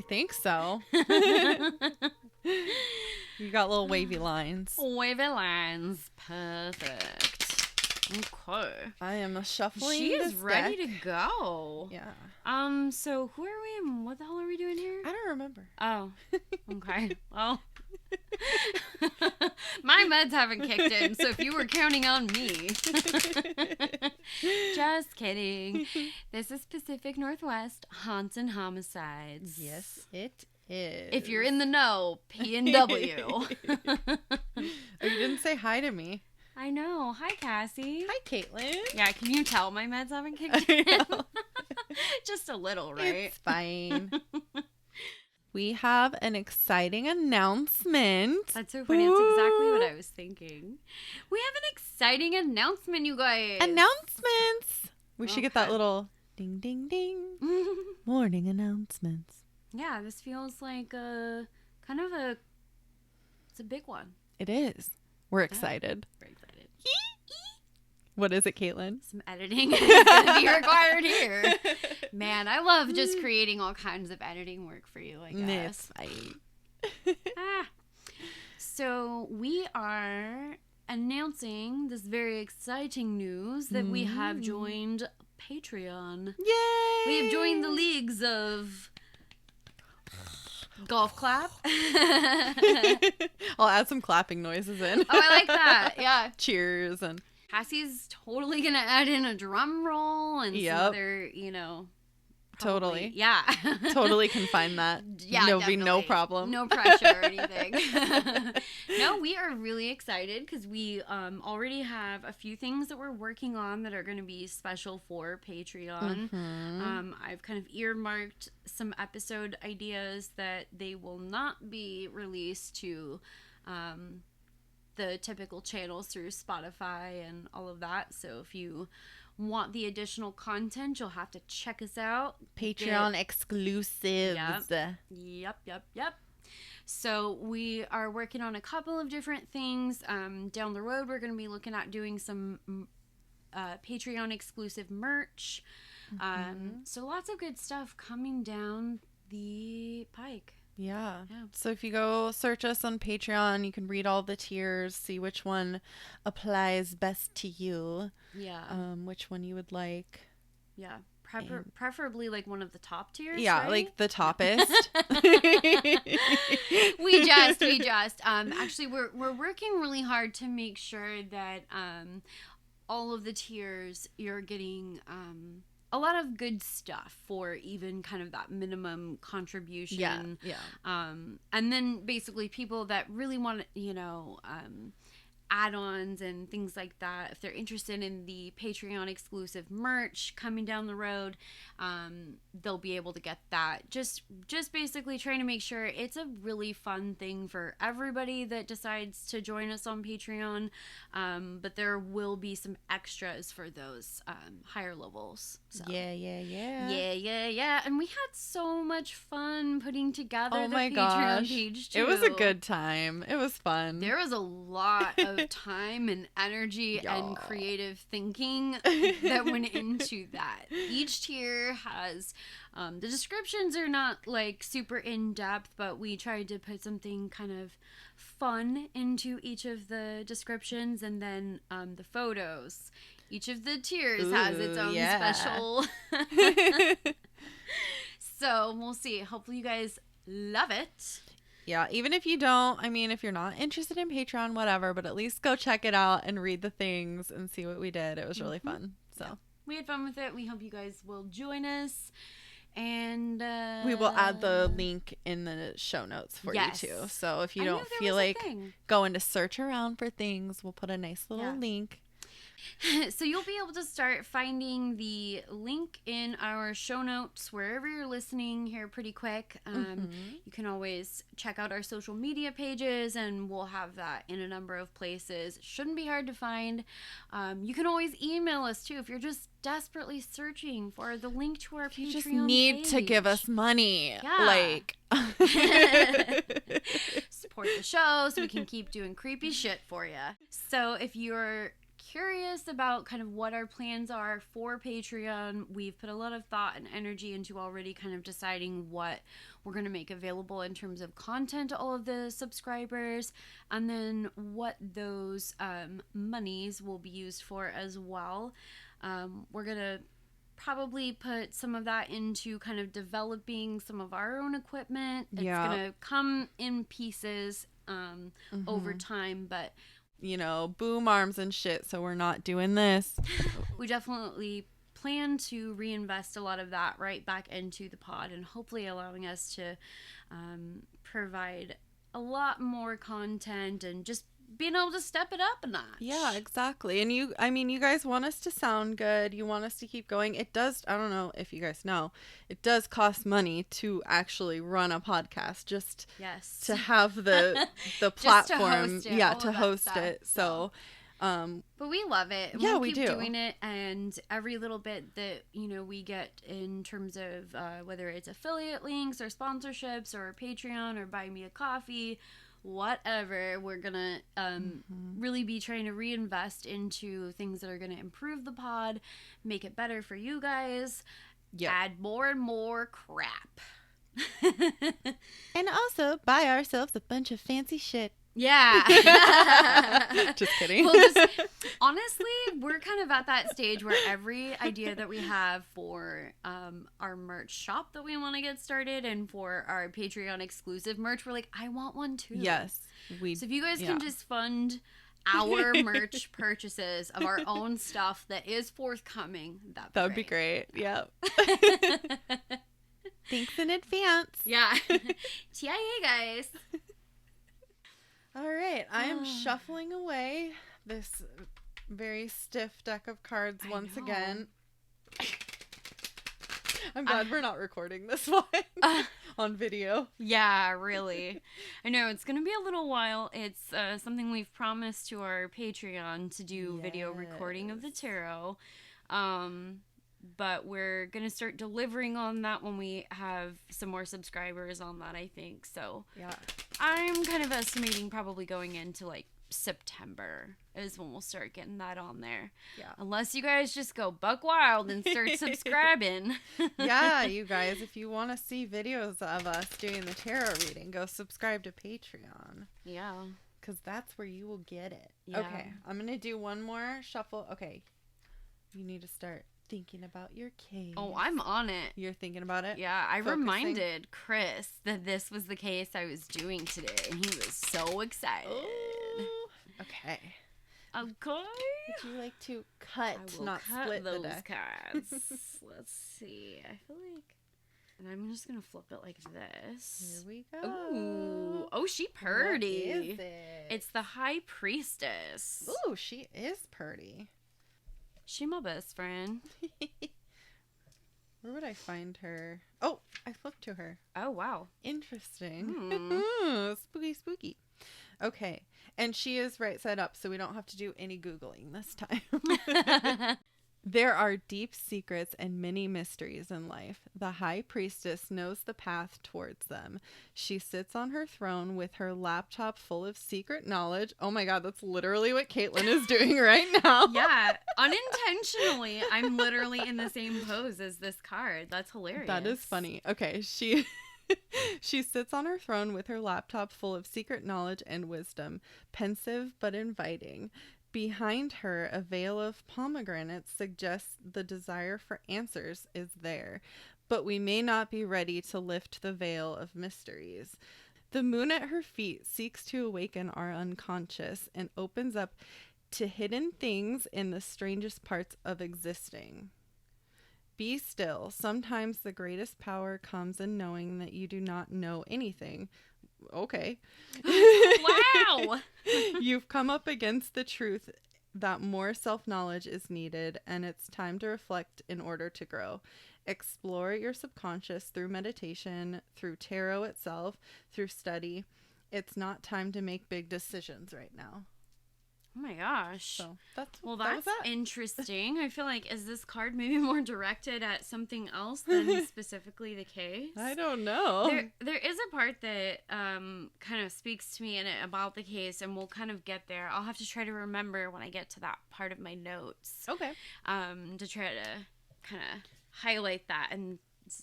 think so. You got little wavy lines. Wavy lines. Perfect. Okay. I am shuffling. She is this ready deck. to go. Yeah. So who are we and what the hell are we doing here? I don't remember. Oh. Okay. Well. My meds haven't kicked in, so if you were counting on me. Just kidding. This is Pacific Northwest Haunts and Homicides. Yes, it is. If you're in the know, PNW. Oh, you didn't say hi to me. I know. Hi, Cassie. Hi, Caitlin. Yeah, can you tell my meds haven't kicked in? Just a little, right? It's fine. We have an exciting announcement. That's so funny. That's exactly what I was thinking. We have an exciting announcement, you guys. Announcements. We should get that Okay. little ding, ding, ding. Morning announcements. Yeah, this feels like it's a big one. It is. We're excited. Very excited. What is it, Caitlin? Some editing is going to be required here. Man, I love just creating all kinds of editing work for you, I guess. It's fine. So we are announcing this very exciting news that we have joined Patreon. Yay! We have joined the leagues of golf clap. I'll add some clapping noises in. Oh, I like that. Yeah. Cheers and Cassie's totally going to add in a drum roll and some other, totally. Yeah. Totally can find that. Yeah, There'll be no definitely. problem. No pressure or anything. No, we are really excited because we already have a few things that we're working on that are going to be special for Patreon. I've kind of earmarked some episode ideas that they will not be released to the typical channels through Spotify and all of that. So if you want the additional content, you'll have to check us out. Patreon exclusives. Yep. So we are working on a couple of different things. Down the road, we're going to be looking at doing some Patreon exclusive merch. So lots of good stuff coming down the pike. Yeah. So if you go search us on Patreon, you can read all the tiers, see which one applies best to you. Yeah. Which one you would like. Yeah. Preferably like one of the top tiers. Yeah, right? like the toppest. we just actually we're working really hard to make sure that all of the tiers you're getting a lot of good stuff for even kind of that minimum contribution. Yeah. And then basically people that really want, add-ons and things like that, if they're interested in the Patreon exclusive merch coming down the road, they'll be able to get that. Just basically trying to make sure it's a really fun thing for everybody that decides to join us on Patreon, but there will be some extras for those higher levels. So. Yeah. And we had so much fun putting together the my Patreon gosh. page too. It was a good time. It was fun. There was a lot of time and energy and creative thinking that went into that. Each tier has the descriptions are not like super in-depth, but we tried to put something kind of fun into each of the descriptions, and then the photos. Each of the tiers has its own special. So we'll see. Hopefully you guys love it. Yeah, even if you don't, if you're not interested in Patreon, whatever, but at least go check it out and read the things and see what we did. It was really fun. So yeah, we had fun with it. We hope you guys will join us. And we will add the link in the show notes for you too. So if you don't feel like going to search around for things, we'll put a nice little link. So you'll be able to start finding the link in our show notes wherever you're listening here pretty quick. You can always check out our social media pages, and we'll have that in a number of places. It shouldn't be hard to find. You can always email us too if you're just desperately searching for the link to our Patreon You just need to give us money. Yeah. Support the show so we can keep doing creepy shit for you. So if you're curious about kind of what our plans are for Patreon, we've put a lot of thought and energy into already kind of deciding what we're going to make available in terms of content to all of the subscribers, and then what those monies will be used for as well. We're going to probably put some of that into kind of developing some of our own equipment. It's going to come in pieces over time, but boom arms and shit, so we're not doing this. We definitely plan to reinvest a lot of that right back into the pod, and hopefully allowing us to provide a lot more content and just being able to step it up a notch. Yeah, exactly. And you guys want us to sound good. You want us to keep going. It does, I don't know if you guys know, it does cost money to actually run a podcast, just to have the platform. To host it. So, but we love it. And we'll keep doing it, and every little bit that we get in terms of whether it's affiliate links or sponsorships or Patreon or buy me a coffee, whatever, we're gonna really be trying to reinvest into things that are gonna improve the pod, make it better for you guys, add more and more crap, and also buy ourselves a bunch of fancy shit. Yeah. Just kidding. Honestly, we're kind of at that stage where every idea that we have for our merch shop that we want to get started, and for our Patreon exclusive merch, we're like, I want one too. Yes. So if you guys can just fund our merch purchases of our own stuff that is forthcoming, that would be great. Yep. Thanks in advance. Yeah. TIA, guys. All right, I am shuffling away this very stiff deck of cards once again. I'm glad we're not recording this one on video. Yeah, really. I know, it's going to be a little while. It's something we've promised to our Patreon to do video recording of the tarot. But we're going to start delivering on that when we have some more subscribers on that, I think. So yeah, I'm kind of estimating probably going into like September is when we'll start getting that on there. Yeah. Unless you guys just go buck wild and start subscribing. Yeah, you guys, if you want to see videos of us doing the tarot reading, go subscribe to Patreon. Yeah. Because that's where you will get it. Yeah. Okay, I'm going to do one more shuffle. Okay, you need to start thinking about your case. Oh, I'm on it. You're thinking about it? Yeah, I reminded Chris that this was the case I was doing today, and he was so excited. Ooh. Okay. Okay. Would you like to cut, not split those the deck? cards? Let's see. I feel like, and I'm just gonna flip it like this. Here we go. Ooh. Oh, she purty. What is it? It's the High Priestess. Ooh, she is purty. She my best friend. Where would I find her? Oh, I flipped to her. Oh, wow. Interesting. Spooky, spooky. Okay. And she is right side up, so we don't have to do any Googling this time. There are deep secrets and many mysteries in life. The High Priestess knows the path towards them. She sits on her throne with her laptop full of secret knowledge. Oh my God, that's literally what Caitlin is doing right now. Yeah, unintentionally, I'm literally in the same pose as this card. That's hilarious. That is funny. Okay, she sits on her throne with her laptop full of secret knowledge and wisdom, pensive but inviting. Behind her, a veil of pomegranates suggests the desire for answers is there, but we may not be ready to lift the veil of mysteries. The moon at her feet seeks to awaken our unconscious and opens up to hidden things in the strangest parts of existing. Be still. Sometimes the greatest power comes in knowing that you do not know anything. Okay. Wow. You've come up against the truth that more self-knowledge is needed, and it's time to reflect in order to grow. Explore your subconscious through meditation, through tarot itself, through study. It's not time to make big decisions right now. Oh my gosh. So that's that interesting. I feel like, is this card maybe more directed at something else than specifically the case? I don't know. There is a part that kind of speaks to me in it about the case, and we'll kind of get there. I'll have to try to remember when I get to that part of my notes. Okay. To try to kind of highlight that and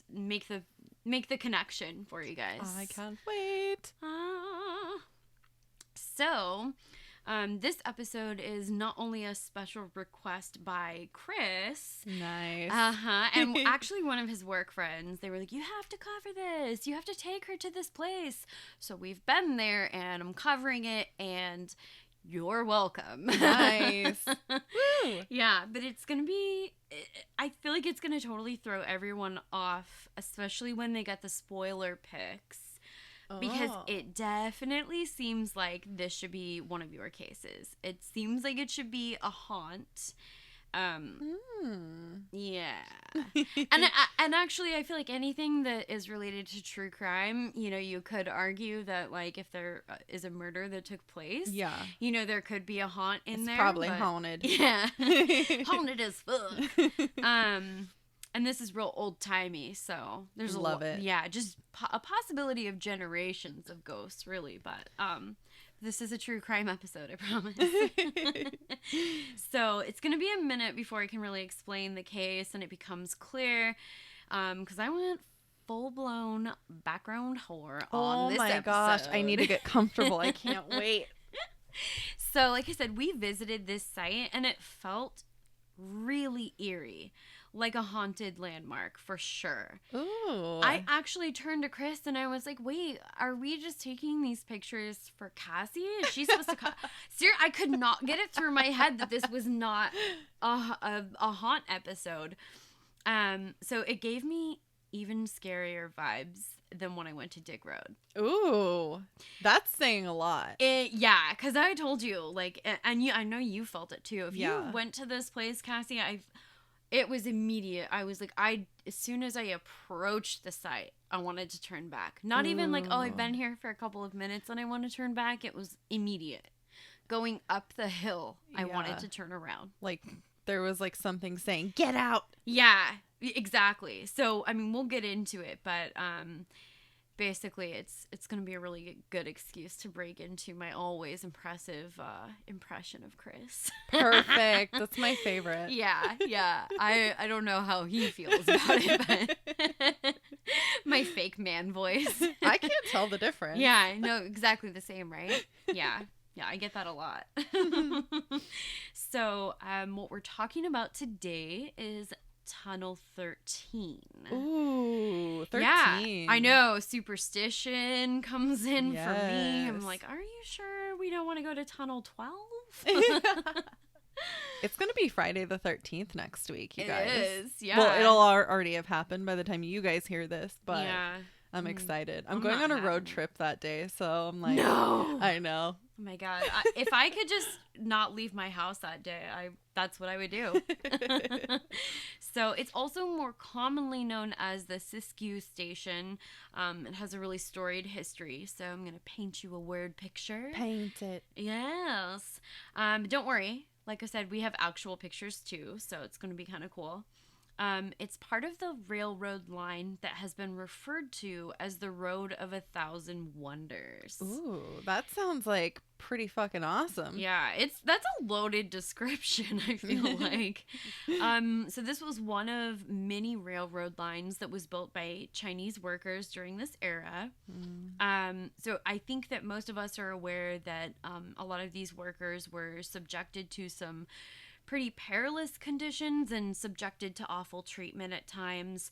make the connection for you guys. I can't wait. So, this episode is not only a special request by Chris. Nice. And actually one of his work friends, they were like, you have to cover this. You have to take her to this place. So we've been there, and I'm covering it, and you're welcome. Nice. Woo. Yeah, but it's going to be, I feel like it's going to totally throw everyone off, especially when they get the spoiler picks. Because it definitely seems like this should be one of your cases. It seems like it should be a haunt. Yeah. And actually, I feel like anything that is related to true crime, you know, you could argue that, like, if there is a murder that took place, yeah, you know, there could be a haunt in there. It's probably haunted. Yeah. Haunted as fuck. And this is real old-timey, so there's Love it. Yeah, just a possibility of generations of ghosts, really. But this is a true crime episode, I promise. So it's going to be a minute before I can really explain the case and it becomes clear, because I went full-blown background horror on this episode. Oh my gosh, I need to get comfortable. I can't wait. So, like I said, we visited this site, and it felt really eerie. Like a haunted landmark, for sure. Ooh. I actually turned to Chris and I was like, wait, are we just taking these pictures for Cassie? Is she supposed to Seriously, I could not get it through my head that this was not a haunt episode. So it gave me even scarier vibes than when I went to Dig Road. Ooh. That's saying a lot. Yeah, because I told you, like, and I know you felt it too. If you went to this place, Cassie, it was immediate. I was like, as soon as I approached the site, I wanted to turn back. Not even like, oh, I've been here for a couple of minutes and I want to turn back. It was immediate. Going up the hill, I wanted to turn around. Like, there was like something saying, get out. Yeah, exactly. So, I mean, we'll get into it, but basically it's going to be a really good excuse to break into my always impressive impression of Chris. Perfect. That's my favorite. Yeah. I don't know how he feels about it, but my fake man voice. I can't tell the difference. Yeah, no, exactly the same, right? Yeah, I get that a lot. So, what we're talking about today is Tunnel 13. Ooh, 13. Yeah, I know. Superstition comes in for me. I'm like, are you sure we don't want to go to Tunnel 12? It's going to be Friday the 13th next week, you guys. It is, yeah. Well, it'll already have happened by the time you guys hear this, but yeah. I'm excited. I'm going on a road trip that day, so I'm like, no. I know. Oh my God. If I could just not leave my house that day, that's what I would do. So it's also more commonly known as the Siskiyou Station. It has a really storied history, so I'm going to paint you a word picture. Paint it. Yes. Don't worry. Like I said, we have actual pictures too, so it's going to be kind of cool. It's part of the railroad line that has been referred to as the Road of 1,000 Wonders. Ooh, that sounds like pretty fucking awesome. Yeah, that's a loaded description, I feel like. So this was one of many railroad lines that was built by Chinese workers during this era. So I think that most of us are aware that a lot of these workers were subjected to some pretty perilous conditions and subjected to awful treatment at times.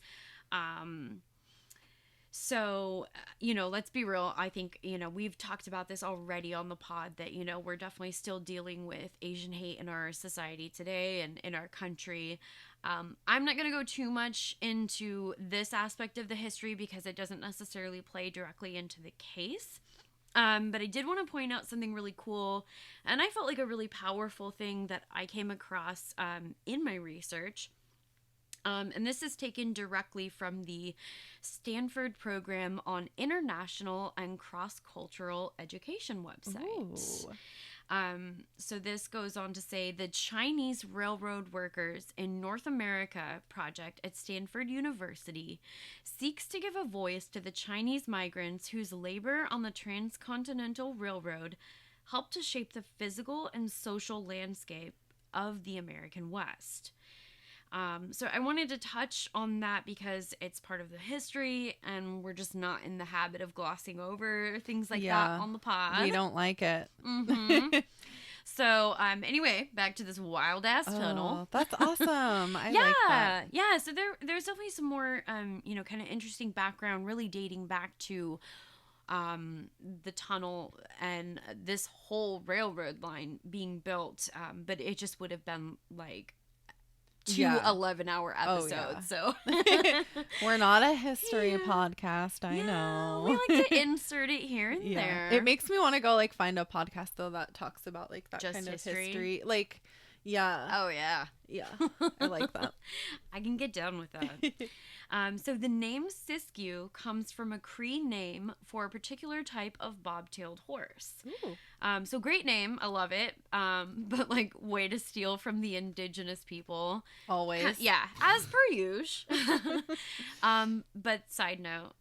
So, let's be real. I think, we've talked about this already on the pod that, we're definitely still dealing with Asian hate in our society today and in our country. I'm not going to go too much into this aspect of the history because it doesn't necessarily play directly into the case. But I did want to point out something really cool, and I felt like a really powerful thing that I came across in my research. And this is taken directly from the Stanford Program on International and Cross-Cultural Education website. So this goes on to say the Chinese railroad workers in North America project at Stanford University seeks to give a voice to the Chinese migrants whose labor on the Transcontinental Railroad helped to shape the physical and social landscape of the American West. So I wanted to touch on that because it's part of the history and we're just not in the habit of glossing over things like that on the pod. We don't like it. Mm-hmm. So, anyway, back to this wild ass tunnel. That's awesome. I like that. Yeah. So there's definitely some more, kind of interesting background really dating back to the tunnel and this whole railroad line being built. But it just would have been like 2 11-hour episodes. So we're not a history podcast. I know. We like to insert it here and there. It makes me want to go like find a podcast though that talks about like that just kind history. of history. Like, yeah. Oh yeah. Yeah. I like that. I can get down with that. So the name Siskiyou comes from a Cree name for a particular type of bobtailed horse. Ooh. So great name. I love it. But like way to steal from the indigenous people. Always. Yeah, as per usual. But side note,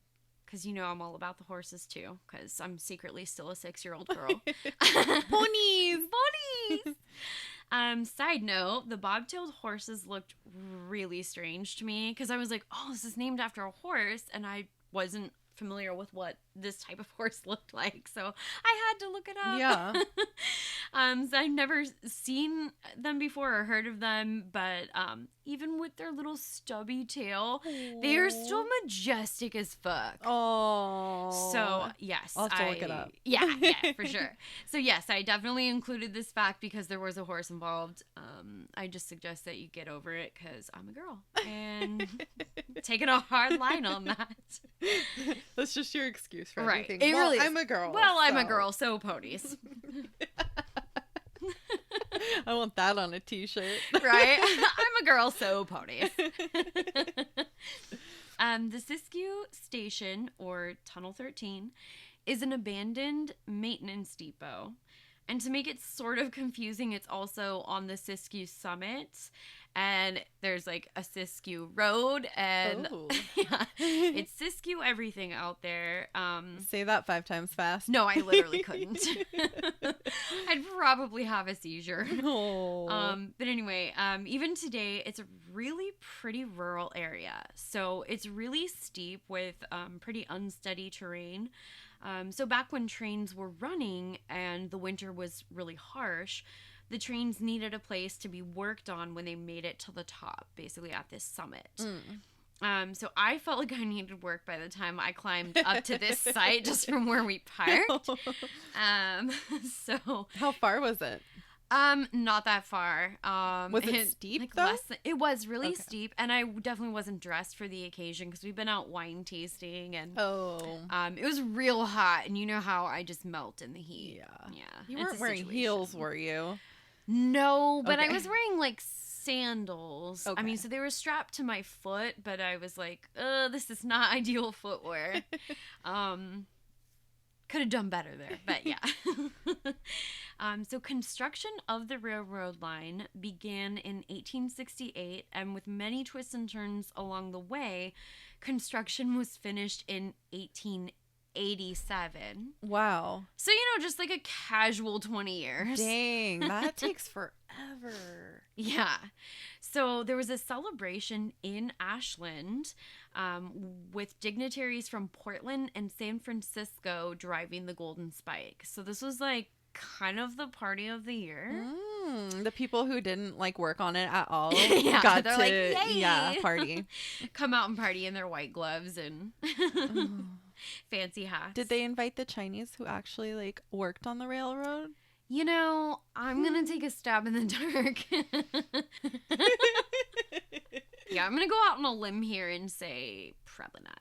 because I'm all about the horses too, because I'm secretly still a 6-year-old girl. Ponies. Ponies. Side note, the bobtailed horses looked really strange to me because I was like, oh, this is named after a horse, and I wasn't familiar with what this type of horse looked like, so I had to look it up. Yeah. So I've never seen them before or heard of them, but even with their little stubby tail, they are still majestic as fuck. Oh. So yes, I'll have to look it up. Yeah, for sure. So yes, I definitely included this fact because there was a horse involved. I just suggest that you get over it because I'm a girl and taking a hard line on that. That's just your excuse for right. everything. It really is. I'm a girl. Well, I'm a girl, so ponies. I want that on a t-shirt. Right? I'm a girl, so ponies. The Siskiyou Station, or Tunnel 13, is an abandoned maintenance depot. And to make it sort of confusing, it's also on the Siskiyou summit. And there's like a Siskiyou road, and it's Siskiyou everything out there. Say that 5 times fast. No, I literally couldn't. I'd probably have a seizure. Oh. But anyway, even today, it's a really pretty rural area. So it's really steep with pretty unsteady terrain. So back when trains were running and the winter was really harsh, the trains needed a place to be worked on when they made it to the top, basically at this summit. So I felt like I needed work by the time I climbed up to this site just from where we parked. So how far was it? Not that far. Was it steep like though? It was really steep, and I definitely wasn't dressed for the occasion because we've been out wine tasting, and it was real hot, and you know how I just melt in the heat. Yeah. Yeah. You weren't wearing heels, were you? No, but I was wearing like sandals. Okay. I mean, so they were strapped to my foot, but I was like, this is not ideal footwear. Could have done better there, but yeah. So construction of the railroad line began in 1868, and with many twists and turns along the way, construction was finished in 1887. Wow. So, just like a casual 20 years. Dang, that takes forever. Yeah. So there was a celebration in Ashland with dignitaries from Portland and San Francisco driving the Golden Spike. So this was like kind of the party of the year. The people who didn't like work on it at all got to like, yay! Party. Come out and party in their white gloves and fancy hats. Did they invite the Chinese who actually like worked on the railroad? I'm going to take a stab in the dark. Yeah, I'm going to go out on a limb here and say probably not.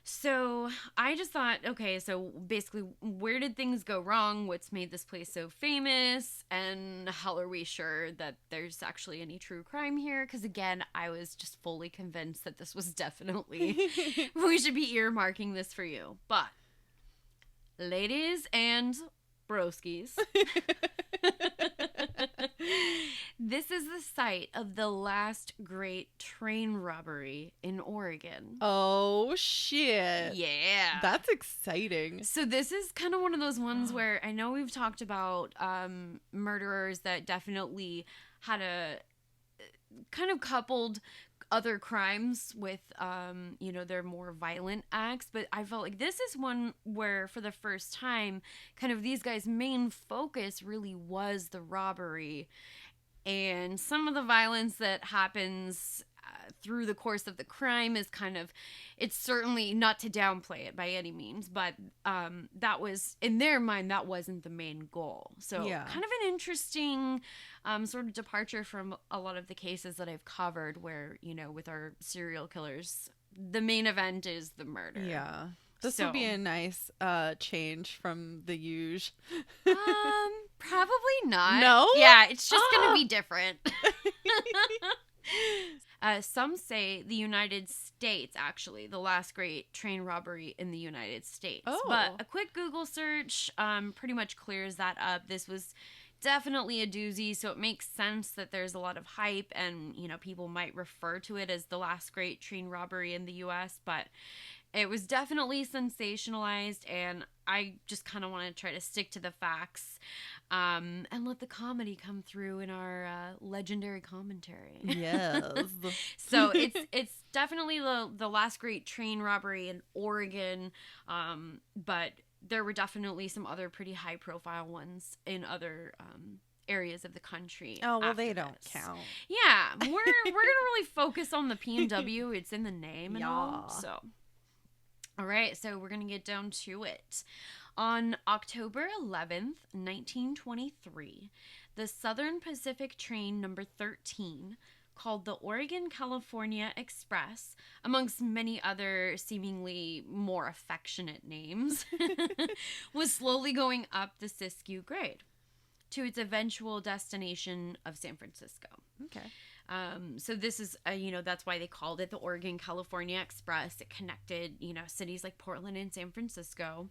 So I just thought, okay, so basically, where did things go wrong? What's made this place so famous? And how are we sure that there's actually any true crime here? Because again, I was just fully convinced that this was definitely, we should be earmarking this for you. But ladies and broskies. This is the site of the last great train robbery in Oregon. Oh, shit. Yeah. That's exciting. So this is kind of one of those ones where I know we've talked about murderers that definitely had a kind of coupled other crimes with, their more violent acts. But I felt like this is one where, for the first time, kind of these guys' main focus really was the robbery. And some of the violence that happens through the course of the crime is kind of, it's certainly not to downplay it by any means, but that was, in their mind, that wasn't the main goal. So kind of an interesting sort of departure from a lot of the cases that I've covered where, with our serial killers, the main event is the murder. Yeah. This would be a nice change from the usual. Probably not. No? Yeah, it's just going to be different. Some say the United States, actually, the last great train robbery in the United States. Oh. But a quick Google search pretty much clears that up. This was definitely a doozy, so it makes sense that there's a lot of hype and, people might refer to it as the last great train robbery in the U.S., but it was definitely sensationalized, and I just kind of want to try to stick to the facts and let the comedy come through in our legendary commentary. Yes. So it's definitely the last great train robbery in Oregon, but there were definitely some other pretty high-profile ones in other areas of the country. Oh, well, they don't count. Yeah, we're gonna really focus on the PNW. It's in the name and all, so... All right, so we're going to get down to it. On October 11th, 1923, the Southern Pacific train number 13, called the Oregon-California Express, amongst many other seemingly more affectionate names, was slowly going up the Siskiyou grade to its eventual destination of San Francisco. Okay. So this is, that's why they called it the Oregon-California Express. It connected, cities like Portland and San Francisco.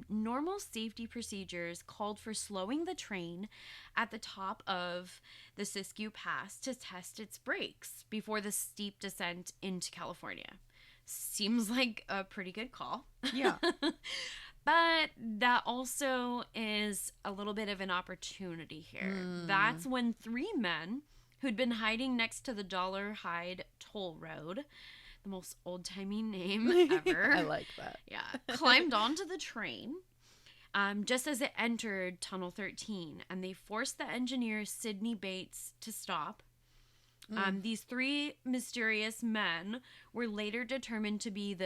Normal safety procedures called for slowing the train at the top of the Siskiyou Pass to test its brakes before the steep descent into California. Seems like a pretty good call. Yeah. But that also is a little bit of an opportunity here. That's when 3 men who'd been hiding next to the Dollar Hide Toll Road, the most old-timey name ever. I like that. Yeah. Climbed onto the train just as it entered Tunnel 13, and they forced the engineer, Sidney Bates, to stop. These 3 mysterious men were later determined to be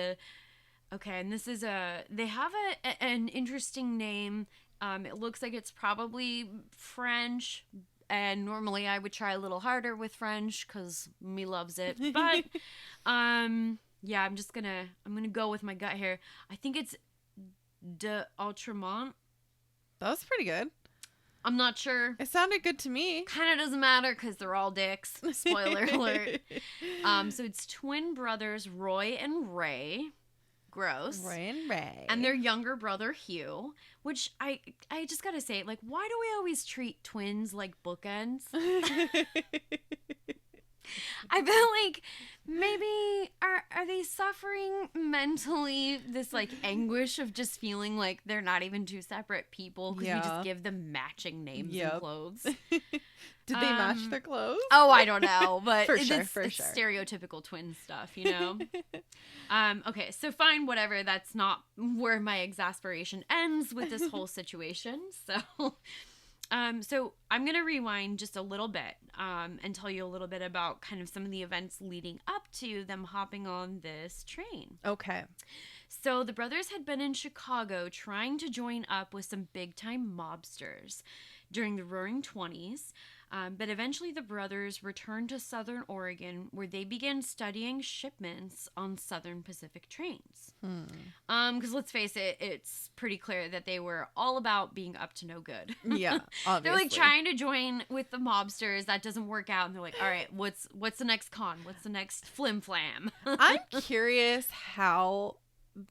and this is they have an interesting name. It looks like it's probably French, and normally I would try a little harder with French because me loves it. But, I'm gonna go with my gut here. I think it's DeAutremont. That was pretty good. I'm not sure. It sounded good to me. Kind of doesn't matter because they're all dicks. Spoiler alert. So it's twin brothers, Roy and Ray. Gross. Roy and Ray. And their younger brother, Hugh, which I just gotta say, like, why do we always treat twins like bookends? I feel like maybe are they suffering mentally this like anguish of just feeling like they're not even 2 separate people because we just give them matching names and clothes. Did they match their clothes? Oh, I don't know, but for it's sure. stereotypical twin stuff, Okay, so fine, whatever. That's not where my exasperation ends with this whole situation. So I'm going to rewind just a little bit and tell you a little bit about kind of some of the events leading up to them hopping on this train. Okay. So the brothers had been in Chicago trying to join up with some big-time mobsters during the Roaring 20s. But eventually the brothers returned to Southern Oregon, where they began studying shipments on Southern Pacific trains. Because let's face it, it's pretty clear that they were all about being up to no good. Yeah, obviously. They're like trying to join with the mobsters. That doesn't work out. And they're like, all right, what's the next con? What's the next flim-flam? I'm curious how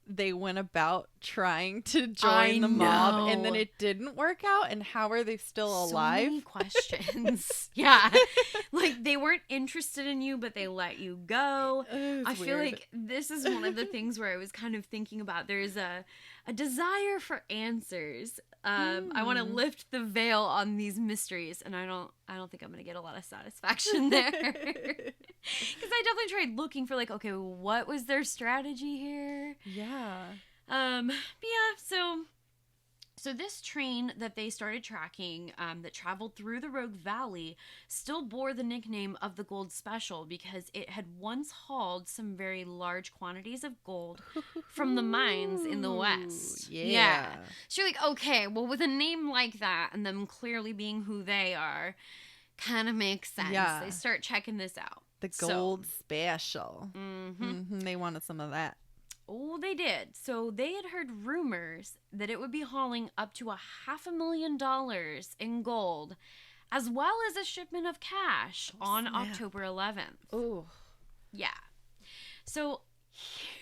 they went about trying to join the mob and then it didn't work out? And how are they still alive? So many questions. Yeah. Like, they weren't interested in you, but they let you go. I feel like this is one of the things where I was kind of thinking about. There's a desire for answers. I want to lift the veil on these mysteries, and I don't think I'm going to get a lot of satisfaction there. Because I definitely tried looking for, like, okay, what was their strategy here? Yeah. But yeah, so this train that they started tracking, that traveled through the Rogue Valley, still bore the nickname of the Gold Special because it had once hauled some very large quantities of gold from the mines in the West. Yeah. So you're like, okay, well, with a name like that and them clearly being who they are, kind of makes sense. Yeah. They start checking this out. The Gold Special. They wanted some of that. Oh, they did. So they had heard rumors that it would be hauling up to $500,000 in gold, as well as a shipment of cash on October 11th. Oh. Yeah. So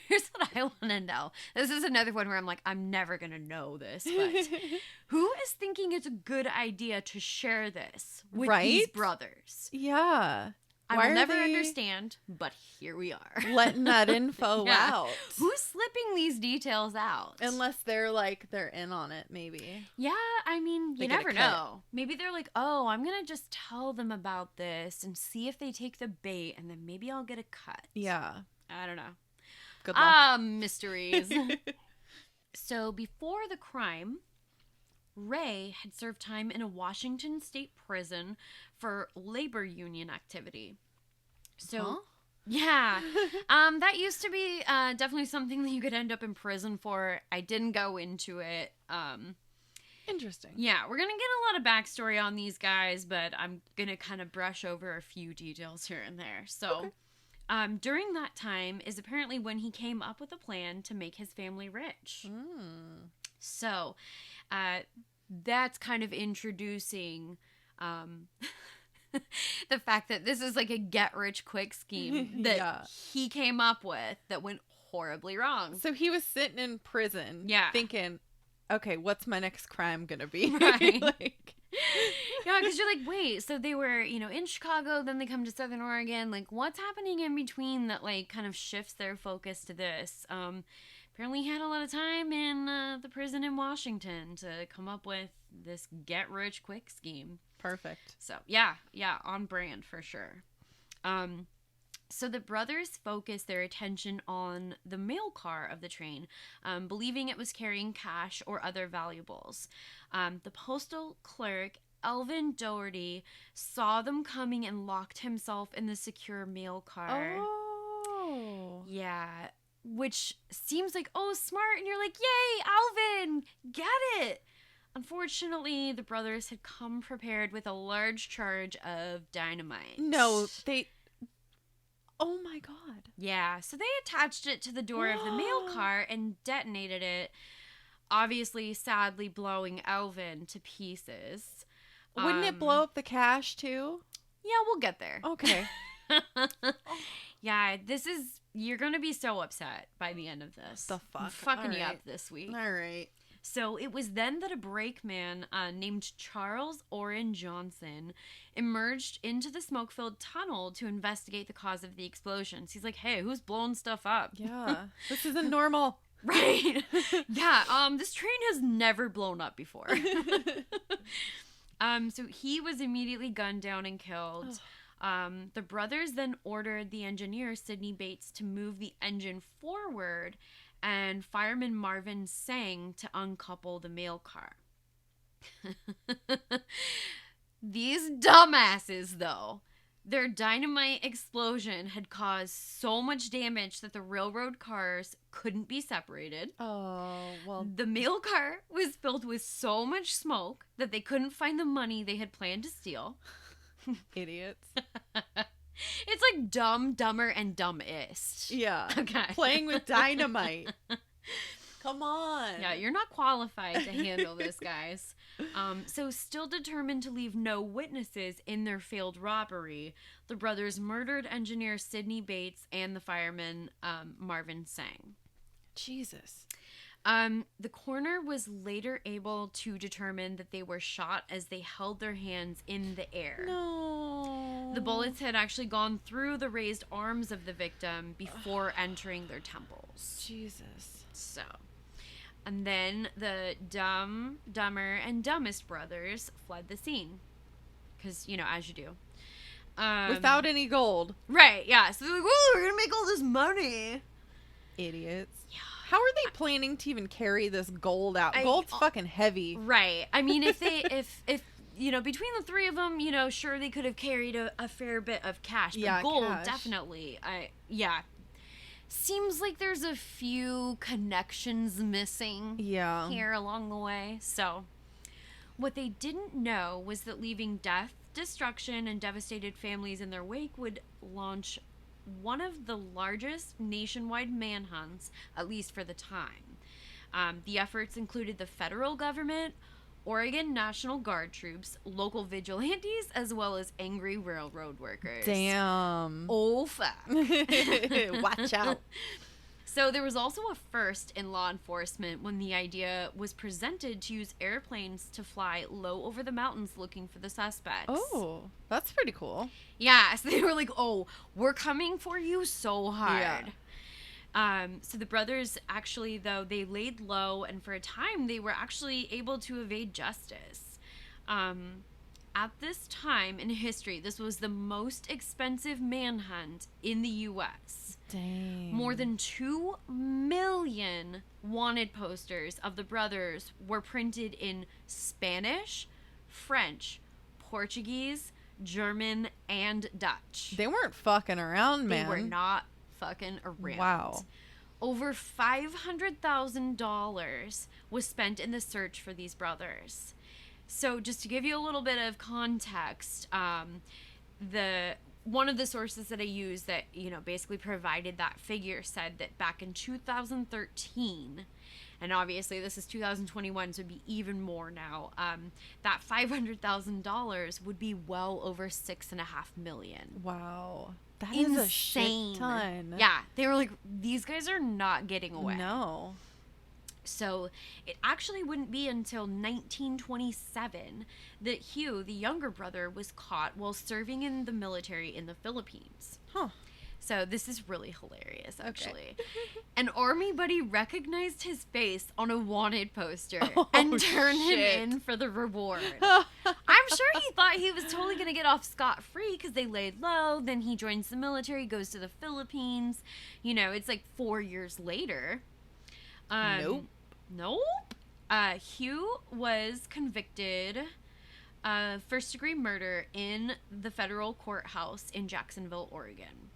here's what I want to know. This is another one where I'm like, I'm never going to know this, but who is thinking it's a good idea to share this with these brothers? Yeah. I will never understand, but here we are. Letting that info out. Who's slipping these details out? Unless they're in on it, maybe. Yeah, I mean, you never know. Maybe they're like, oh, I'm going to just tell them about this and see if they take the bait, and then maybe I'll get a cut. Yeah. I don't know. Good luck. Mysteries. So before the crime, Ray had served time in a Washington state prison for labor union activity. So, yeah, that used to be definitely something that you could end up in prison for. I didn't go into it. Interesting. Yeah, we're going to get a lot of backstory on these guys, but I'm going to kind of brush over a few details here and there. So, during that time is apparently when he came up with a plan to make his family rich. So, that's kind of introducing the fact that this is like a get-rich-quick scheme that he came up with that went horribly wrong. So he was sitting in prison thinking, okay, what's my next crime gonna be? Right. Yeah, because you're like, wait, so they were, in Chicago, then they come to Southern Oregon. Like, what's happening in between that, like, kind of shifts their focus to this? Apparently he had a lot of time in the prison in Washington to come up with this get-rich-quick scheme. Perfect. So, yeah, on brand for sure. So the brothers focused their attention on the mail car of the train, believing it was carrying cash or other valuables. The postal clerk, Elvin Doherty, saw them coming and locked himself in the secure mail car. Oh. Yeah, which seems like, oh, smart, and you're like, yay, Alvin, get it! Unfortunately, the brothers had come prepared with a large charge of dynamite. No, oh my god. Yeah, so they attached it to the door of the mail car and detonated it, obviously, sadly blowing Alvin to pieces. Wouldn't it blow up the cash, too? Yeah, we'll get there. Okay. Yeah, you're going to be so upset by the end of this. The fuck? I'm fucking you up this week. All right. So it was then that a brakeman named Charles Orrin Johnson emerged into the smoke-filled tunnel to investigate the cause of the explosions. He's like, hey, who's blowing stuff up? Yeah, this isn't normal. Right? Yeah, this train has never blown up before. So he was immediately gunned down and killed. The brothers then ordered the engineer, Sidney Bates, to move the engine forward, and fireman Marvin Sang to uncouple the mail car. These dumbasses, though, their dynamite explosion had caused so much damage that the railroad cars couldn't be separated. Oh, well. The mail car was filled with so much smoke that they couldn't find the money they had planned to steal. Idiots. It's like Dumb, Dumber, and Dumbest. Yeah. Okay. Playing with dynamite. Come on. Yeah, you're not qualified to handle this, guys. So still determined to leave no witnesses in their failed robbery, the brothers murdered engineer Sidney Bates and the fireman Marvin Sang. Jesus. The coroner was later able to determine that they were shot as they held their hands in the air. No. The bullets had actually gone through the raised arms of the victim before entering their temples. Jesus. So, and then the dumber, and dumbest brothers fled the scene. Because, you know, as you do. Without any gold. Right, yeah. So they're like, oh, we're going to make all this money. Idiots. Yeah. How are they planning to even carry this gold out? Gold's fucking heavy. Right. I mean, if you know, between the three of them, you know, sure, they could have carried a fair bit of cash. But Yeah, gold, cash. definitely. Seems like there's a few connections missing here along the way. So, what they didn't know was that leaving death, destruction, and devastated families in their wake would launch one of the largest nationwide manhunts, at least for the time. The efforts included the federal government, Oregon National Guard troops, local vigilantes, as well as angry railroad workers. Damn. Oh, fuck. Watch out. So there was also a first in law enforcement when the idea was presented to use airplanes to fly low over the mountains looking for the suspects. Oh, that's pretty cool. Yeah, so they were like, oh, we're coming for you so hard. Yeah. So the brothers actually, though, they laid low, and for a time they were actually able to evade justice. At this time in history, this was the most expensive manhunt in the U.S. Dang. More than 2 million wanted posters of the brothers were printed in Spanish, French, Portuguese, German, and Dutch. They weren't fucking around, man. They were not fucking around. Wow. Over $500,000 was spent in the search for these brothers. So just to give you a little bit of context, one of the sources that I used that, you know, basically provided that figure said that back in 2013, and obviously this is 2021, so it'd be even more now, that $500,000 would be well over $6.5 million. Wow. That is a shit ton. Yeah. They were like, these guys are not getting away. No. So it actually wouldn't be until 1927 that Hugh, the younger brother, was caught while serving in the military in the Philippines. Huh. So this is really hilarious, actually. Okay. An army buddy recognized his face on a wanted poster and turned him in for the reward. I'm sure he thought he was totally going to get off scot-free because they laid low. Then he joins the military, goes to the Philippines. You know, it's like 4 years later. Nope. Hugh was convicted of first-degree murder in the federal courthouse in Jacksonville, Oregon.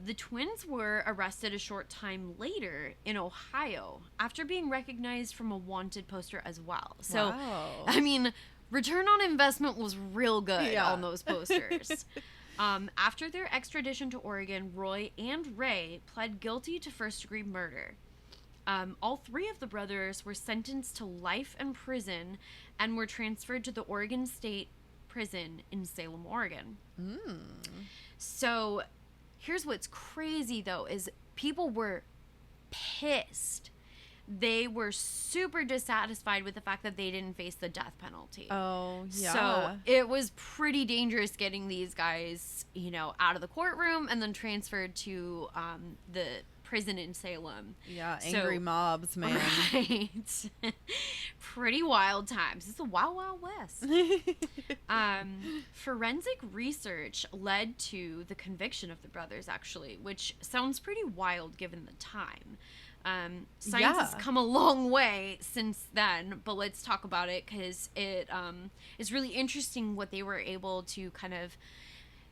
The twins were arrested a short time later in Ohio after being recognized from a wanted poster as well. So, wow. I mean, return on investment was real good on those posters. After their extradition to Oregon, Roy and Ray pled guilty to first-degree murder. All three of the brothers were sentenced to life in prison and were transferred to the Oregon State Prison in Salem, Oregon. So here's what's crazy, though, is people were pissed. They were super dissatisfied with the fact that they didn't face the death penalty. Oh, yeah. So it was pretty dangerous getting these guys, you know, out of the courtroom and then transferred to the prison in Salem. Yeah, angry mobs, man. Right. Pretty wild times. It's the Wild Wild West. Forensic research led to the conviction of the brothers, actually, which sounds pretty wild given the time. Science has come a long way since then, but let's talk about it because it is really interesting what they were able to kind of...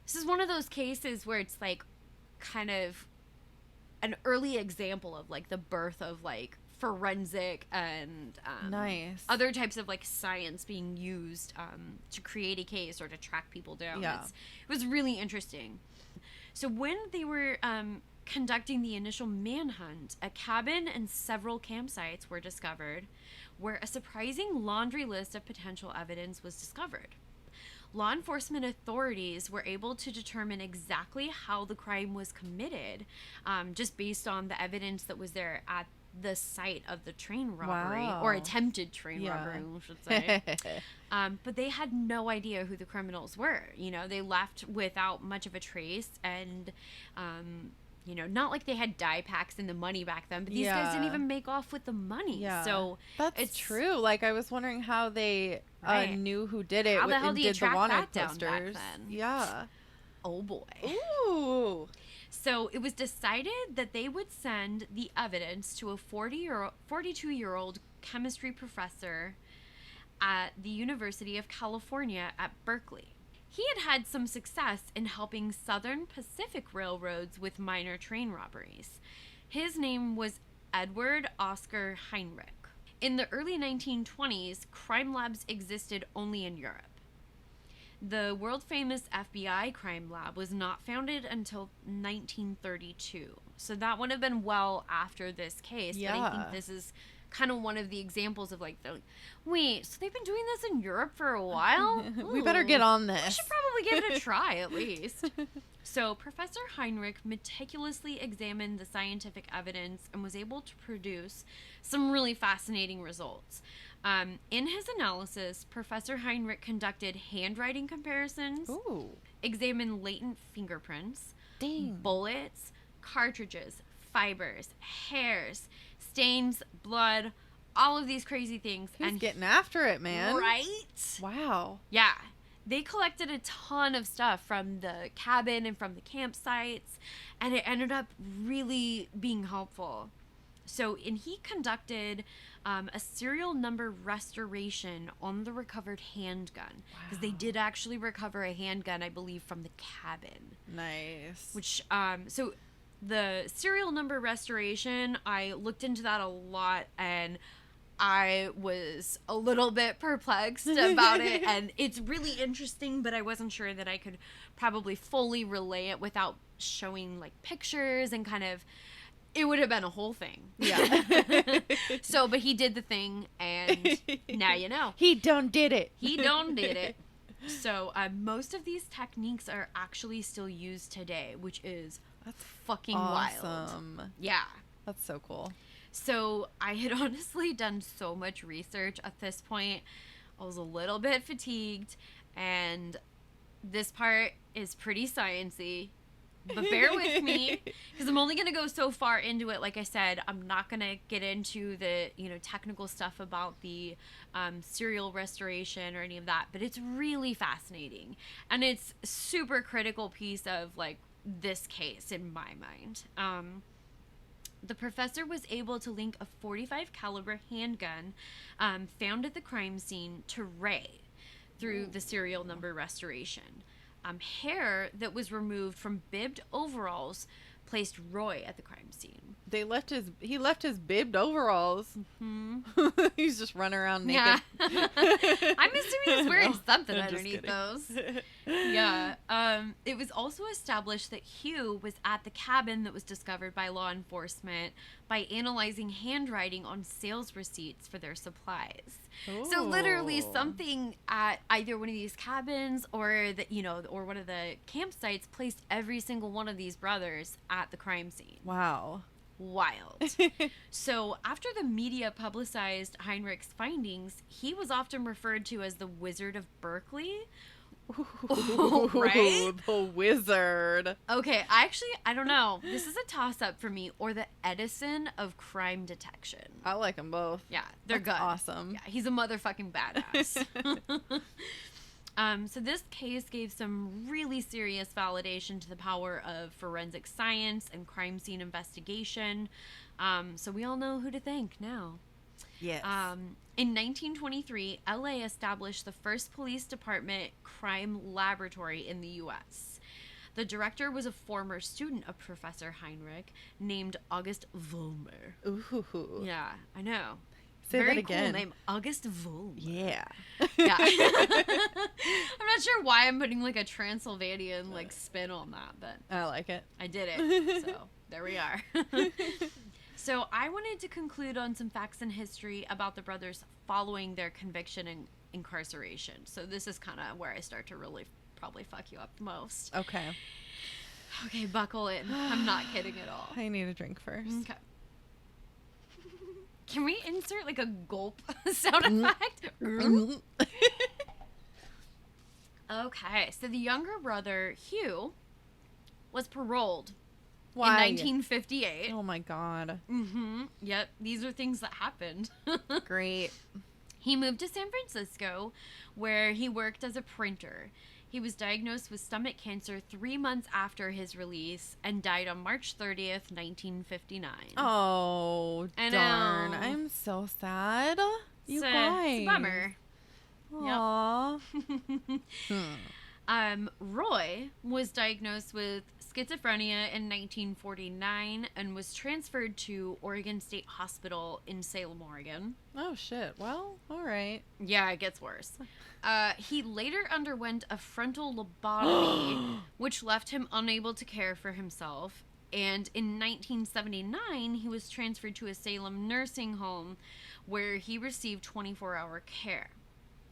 This is one of those cases where it's like kind of an early example of like the birth of like forensic and other types of like science being used to create a case or to track people down. Yeah. It was really interesting. So when they were conducting the initial manhunt, a cabin and several campsites were discovered where a surprising laundry list of potential evidence was discovered. law enforcement authorities were able to determine exactly how the crime was committed, just based on the evidence that was there at the site of the train robbery, or attempted train robbery, we should say. But they had no idea who the criminals were. You know, they left without much of a trace, and you know, not like they had dye packs and the money back then, but these guys didn't even make off with the money. Yeah. So it's true. Like, I was wondering how they knew who did it. How the hell do you did track the wanted that down posters. back then? Yeah. Oh boy. Ooh. So it was decided that they would send the evidence to a 42-year-old chemistry professor at the University of California at Berkeley. He had some success in helping Southern Pacific railroads with minor train robberies. His name was Edward Oscar Heinrich. In the early 1920s, crime labs existed only in Europe. The world-famous FBI crime lab was not founded until 1932. So that would have been well after this case. Yeah. But I think this is kind of one of the examples of like, wait, so they've been doing this in Europe for a while? We better get on this. We should probably give it a try at least. So Professor Heinrich meticulously examined the scientific evidence and was able to produce some really fascinating results. In his analysis, Professor Heinrich conducted handwriting comparisons, examined latent fingerprints, bullets, cartridges, fibers, hairs, stains, blood, all of these crazy things. He's getting after it, man. Right? Wow. Yeah. They collected a ton of stuff from the cabin and from the campsites, and it ended up really being helpful. So, and he conducted a serial number restoration on the recovered handgun. Because they did actually recover a handgun, I believe, from the cabin. Nice. Which, so the serial number restoration, I looked into that a lot, and I was a little bit perplexed about it. And it's really interesting, but I wasn't sure that I could probably fully relay it without showing, like, pictures and kind of... It would have been a whole thing. Yeah. So, but he did the thing, and now you know. He done did it. He done did it. So, most of these techniques are actually still used today, which is fucking awesome. Wild. Yeah. That's so cool. So, I had honestly done so much research at this point. I was a little bit fatigued, and this part is pretty sciencey. But bear with me, because I'm only going to go so far into it. Like I said, I'm not going to get into the, technical stuff about the serial restoration or any of that. But it's really fascinating. And it's a super critical piece of, like, this case in my mind. The professor was able to link a .45 caliber handgun found at the crime scene to Ray through the serial number restoration. Hair that was removed from bibbed overalls placed Roy at the crime scene. He left his bibbed overalls. Mm-hmm. He's just running around naked. Yeah. I'm assuming he's wearing something underneath those. Yeah. It was also established that Hugh was at the cabin that was discovered by law enforcement by analyzing handwriting on sales receipts for their supplies. Ooh. So literally something at either one of these cabins or or one of the campsites placed every single one of these brothers at the crime scene. Wow. Wild. So after the media publicized Heinrich's findings, he was often referred to as the Wizard of Berkeley. Ooh, right? The Wizard. Okay, I don't know. This is a toss-up for me, or the Edison of crime detection. I like them both. Yeah, they're good. Awesome. Yeah, he's a motherfucking badass. So this case gave some really serious validation to the power of forensic science and crime scene investigation. So we all know who to thank now. Yes. In 1923, LA established the first police department crime laboratory in the U.S. The director was a former student of Professor Heinrich named August Vollmer. Ooh. Yeah, I know. Say Very that again. Cool name, August Vollmer. Yeah. Yeah. I'm not sure why I'm putting like a Transylvanian like spin on that, but I like it. I did it. So there we are. So I wanted to conclude on some facts and history about the brothers following their conviction incarceration. So this is kind of where I start to really probably fuck you up the most. Okay. Okay, buckle in. I'm not kidding at all. I need a drink first. Okay. Can we insert like a gulp sound effect? Okay, so the younger brother, Hugh, was paroled in 1958. Oh my God. Yep, these are things that happened. Great. He moved to San Francisco, where he worked as a printer. He was diagnosed with stomach cancer 3 months after his release and died on March 30th, 1959. Oh, I darn. know. I'm so sad. You It's guys. a bummer. Aww. Roy was diagnosed with schizophrenia in 1949 and was transferred to Oregon State Hospital in Salem, Oregon. Oh, shit. Well, all right. Yeah, it gets worse. He later underwent a frontal lobotomy, which left him unable to care for himself. And in 1979, he was transferred to a Salem nursing home where he received 24-hour care.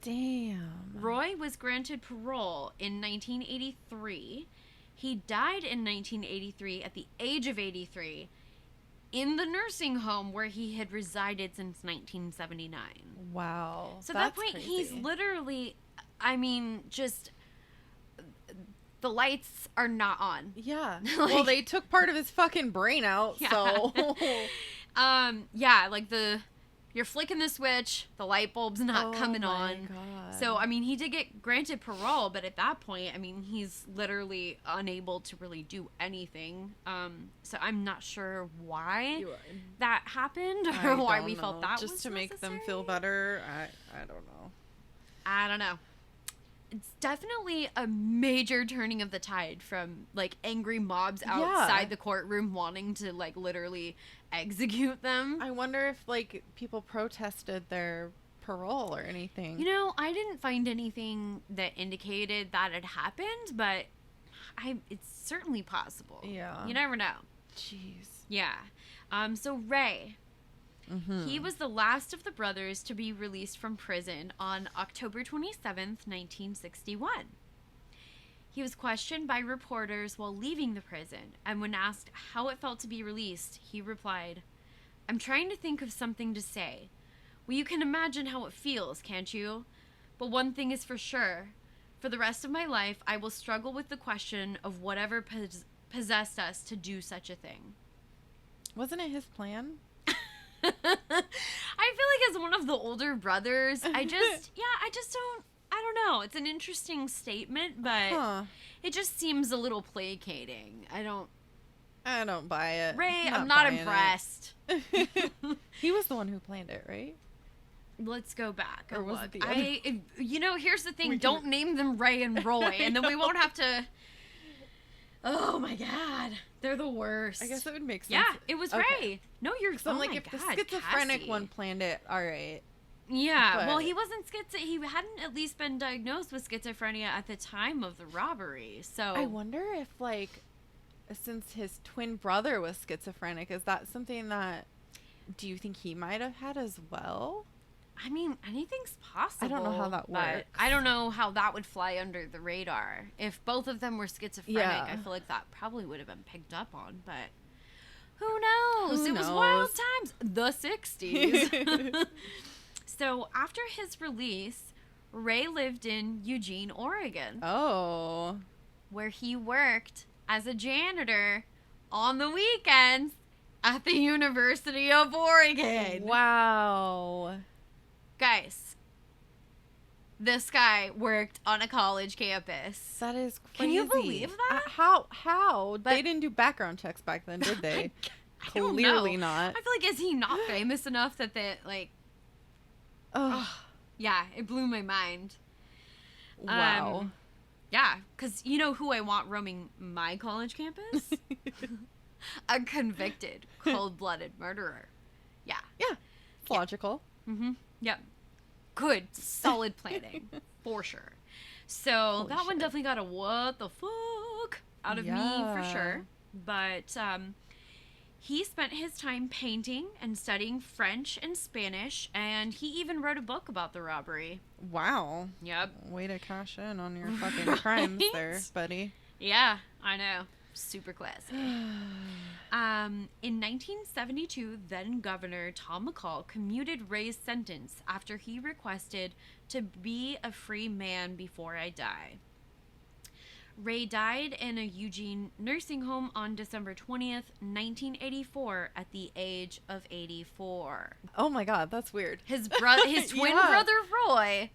Damn. Roy was granted parole in 1983. He died in 1983 at the age of 83 in the nursing home where he had resided since 1979. Wow. So at that point, he's literally, I mean, just, the lights are not on. Yeah. Like, well, they took part of his fucking brain out, Yeah. so. Yeah, like you're flicking the switch, the light bulb's not coming on. God. So, I mean, he did get granted parole, but at that point, I mean, he's literally unable to really do anything. So I'm not sure why that happened or why we felt that was just to make them necessary. feel better. I don't know. I don't know. It's definitely a major turning of the tide from, like, angry mobs outside the courtroom wanting to, like, literally execute them. I wonder if, like, people protested their parole or anything. You know, I didn't find anything that indicated that had happened, but it's certainly possible. Yeah. You never know. Jeez. Yeah. So Ray, he was the last of the brothers to be released from prison on October 27th, 1961. He was questioned by reporters while leaving the prison, and when asked how it felt to be released, he replied, "I'm trying to think of something to say. Well, you can imagine how it feels, can't you? But one thing is for sure. For the rest of my life, I will struggle with the question of whatever possessed us to do such a thing." Wasn't it his plan? I feel like as one of the older brothers, I don't know. It's an interesting statement, but it just seems a little placating. I don't buy it. Ray, I'm not buying impressed. He was the one who planned it, right? Let's go back. Or was look. it the other? Here's the thing. Don't name them Ray and Roy, and then we won't have to... Oh my God. They're the worst. I guess it would make sense. Yeah, it was Ray. No, you're... So I'm like, if the schizophrenic Cassie. one planned it, all right. Yeah, But- well, he wasn't he hadn't at least been diagnosed with schizophrenia at the time of the robbery, so... I wonder if, like, since his twin brother was schizophrenic, is that something that, do you think he might have had as well? I mean, anything's possible. I don't know how that but works. I don't know how that would fly under the radar. If both of them were schizophrenic, Yeah. I feel like that probably would have been picked up on, but who knows? Who It was knows? wild times. The 60s. So after his release, Ray lived in Eugene, Oregon, Oh. where he worked as a janitor on the weekends at the University of Oregon. Wow. Guys, this guy worked on a college campus. That is crazy. Can you believe that? How? But- They didn't do background checks back then, did they? I don't Clearly know. not. I feel like, is he not famous enough that they, like, Oh. yeah, it blew my mind. Wow. Yeah, because you know who I want roaming my college campus? A convicted, cold-blooded murderer. Yeah. Yeah. It's logical. Mm-hmm. Yep. Good, solid planning. For sure. So Holy that one shit. definitely got a what the fuck out of me for Yeah. sure. But He spent his time painting and studying French and Spanish, and he even wrote a book about the robbery. Wow. Yep. Way to cash in on your fucking crimes there, buddy. Yeah, I know. Super classy. In 1972, then Governor Tom McCall commuted Ray's sentence after he requested to be a free man before I die. Ray died in a Eugene nursing home on December 20th, 1984, at the age of 84. Oh my God, that's weird. His twin brother Roy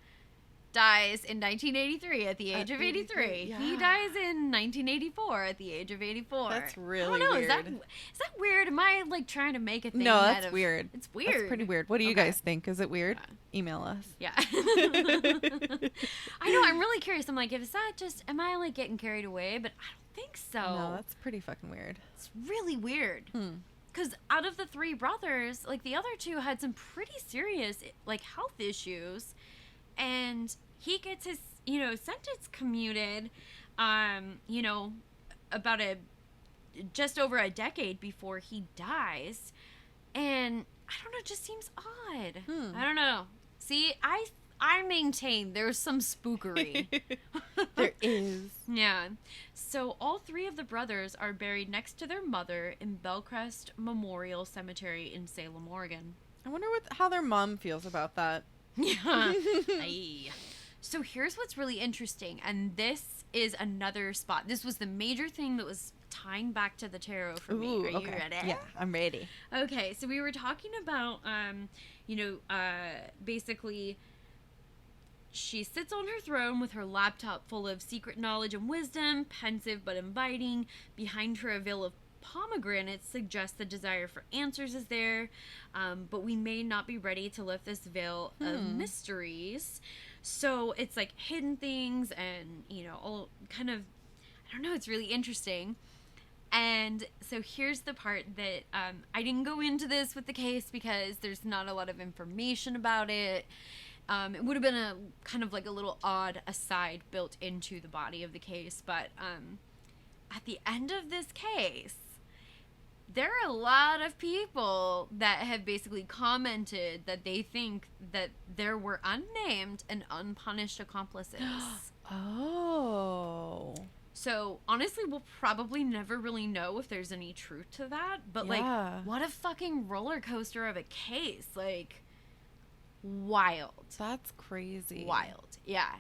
dies in 1983 at the age of 83. Yeah. He dies in 1984 at the age of 84. That's really I don't know, weird. Is that weird? Am I like trying to make a thing? No, that's weird. It's weird. That's pretty weird. What do you guys think? Is it weird? Yeah. Email us. Yeah. I know. I'm really curious. I'm like, is that just? Am I like getting carried away? But I don't think so. No, that's pretty fucking weird. It's really weird. Because out of the three brothers, like the other two had some pretty serious like health issues, and he gets his sentence commuted, about just over a decade before he dies, and I don't know, it just seems odd. I don't know. See, I maintain there's some spookery. There is. Yeah. So all three of the brothers are buried next to their mother in Bellcrest Memorial Cemetery in Salem, Oregon. I wonder how their mom feels about that. Yeah. Aye. So here's what's really interesting, and this is another spot. This was the major thing that was tying back to the tarot for me. Are you ready? Yeah, I'm ready. Okay, so we were talking about, basically, she sits on her throne with her laptop full of secret knowledge and wisdom, pensive but inviting. Behind her, a veil of pomegranates suggests the desire for answers is there, but we may not be ready to lift this veil of mysteries. So it's like hidden things and, all kind of, I don't know, it's really interesting. And so here's the part that I didn't go into this with the case because there's not a lot of information about it. It would have been a kind of like a little odd aside built into the body of the case. But at the end of this case, there are a lot of people that have basically commented that they think that there were unnamed and unpunished accomplices. Oh. So, honestly, we'll probably never really know if there's any truth to that. But, like, what a fucking roller coaster of a case. Like, wild. That's crazy. Wild. Yeah.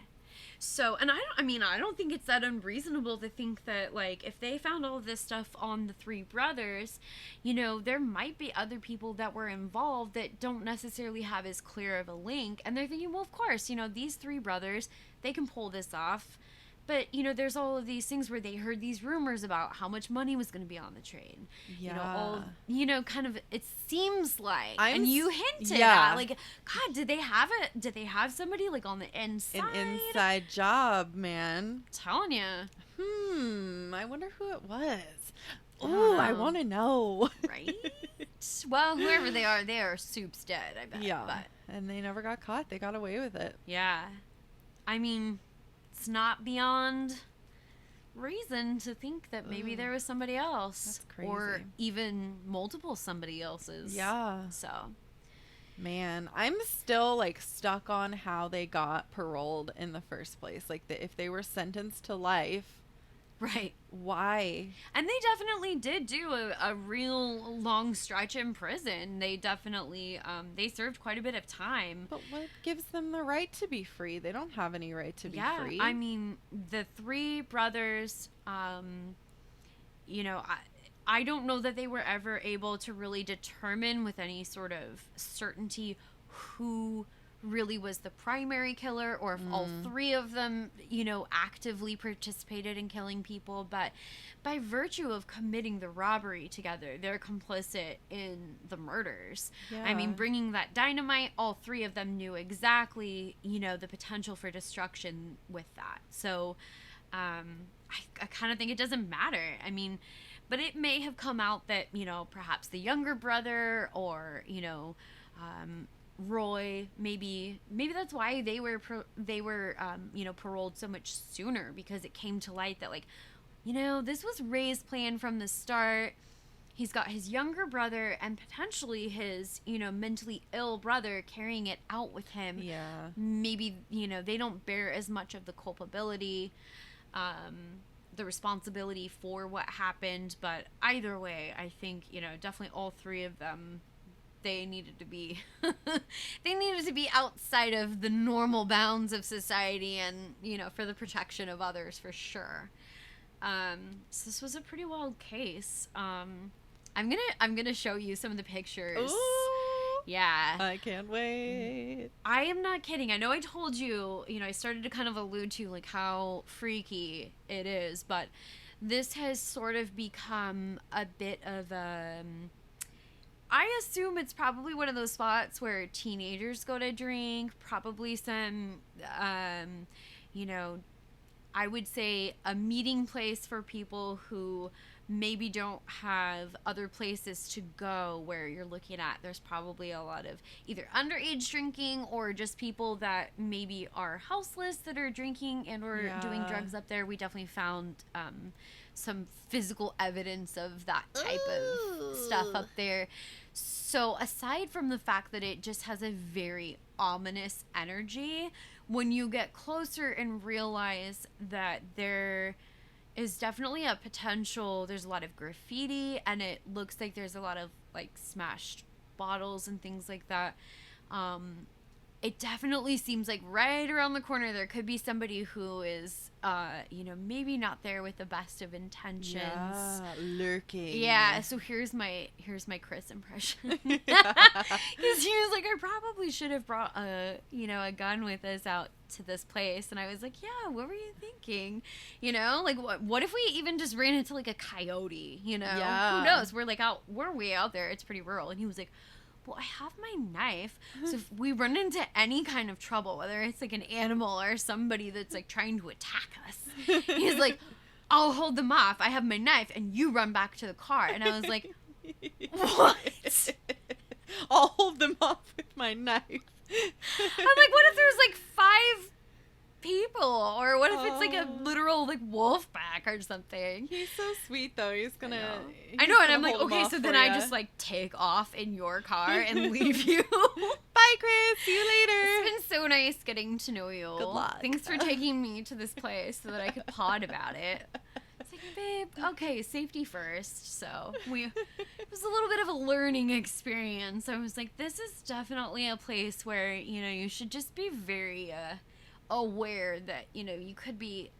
So, and I don't think it's that unreasonable to think that, like, if they found all of this stuff on the three brothers, there might be other people that were involved that don't necessarily have as clear of a link. And they're thinking, well, of course, these three brothers, they can pull this off. But, there's all of these things where they heard these rumors about how much money was going to be on the train. Yeah. Kind of, it seems like, and you hinted at, like, God, did they have somebody, like, on the inside? An inside job, man. I'm telling you. I wonder who it was. Oh, I want to know. Right? Well, whoever they are soup's dead, I bet. Yeah. But, and they never got caught. They got away with it. Yeah. I mean, it's not beyond reason to think that maybe there was somebody else. That's crazy. Or even multiple somebody else's. Yeah. So. Man, I'm still, like, stuck on how they got paroled in the first place. Like, if they were sentenced to life. Right. Why? And they definitely did do a real long stretch in prison. They definitely, they served quite a bit of time. But what gives them the right to be free? They don't have any right to be free. Yeah, I mean, the three brothers, I don't know that they were ever able to really determine with any sort of certainty who really was the primary killer or if all three of them, actively participated in killing people. But by virtue of committing the robbery together, they're complicit in the murders. Yeah. I mean, bringing that dynamite, all three of them knew exactly, the potential for destruction with that. So I kind of think it doesn't matter. I mean, but it may have come out that, perhaps the younger brother or, Roy, maybe that's why they were paroled so much sooner, because it came to light that, like, this was Ray's plan from the start. he's got his younger brother and potentially his, mentally ill brother carrying it out with him. Yeah. Maybe, they don't bear as much of the culpability, the responsibility for what happened. But either way, I think, definitely all three of them, they needed to be outside of the normal bounds of society and, for the protection of others, for sure. So this was a pretty wild case. I'm gonna show you some of the pictures. Ooh, yeah, I can't wait. I am not kidding. I know I told you, I started to kind of allude to like how freaky it is, but this has sort of become a bit of a, I assume it's probably one of those spots where teenagers go to drink, probably some, I would say a meeting place for people who maybe don't have other places to go, where you're looking at there's probably a lot of either underage drinking or just people that maybe are houseless that are drinking and or doing drugs up there. We definitely found some physical evidence of that type of stuff up there. So aside from the fact that it just has a very ominous energy, when you get closer and realize that there is definitely a potential, there's a lot of graffiti and it looks like there's a lot of like smashed bottles and things like that. It definitely seems like right around the corner there could be somebody who is, maybe not there with the best of intentions. Yeah, lurking. Yeah, so here's my Chris impression. Because he was like, I probably should have brought a gun with us out to this place. And I was like, yeah, what were you thinking? Like what if we even just ran into like a coyote, Yeah. Who knows? We're way out there. It's pretty rural. And he was like, well, I have my knife, so if we run into any kind of trouble, whether it's like an animal or somebody that's like trying to attack us, he's like, I'll hold them off. I have my knife, and you run back to the car. And I was like, what? I'll hold them off with my knife. I'm like, what if there's like 5 people, or what if it's like a literal like wolf pack or something? He's so sweet though. He's gonna I know, and I'm like, okay, so then I just like take off in your car and leave you. Bye, Chris, see you later. It's been so nice getting to know you. Good luck. Thanks for taking me to this place so that I could pod about it. It's like, babe, okay, safety first. So it was a little bit of a learning experience. I was like, this is definitely a place where, you should just be very aware that you could be,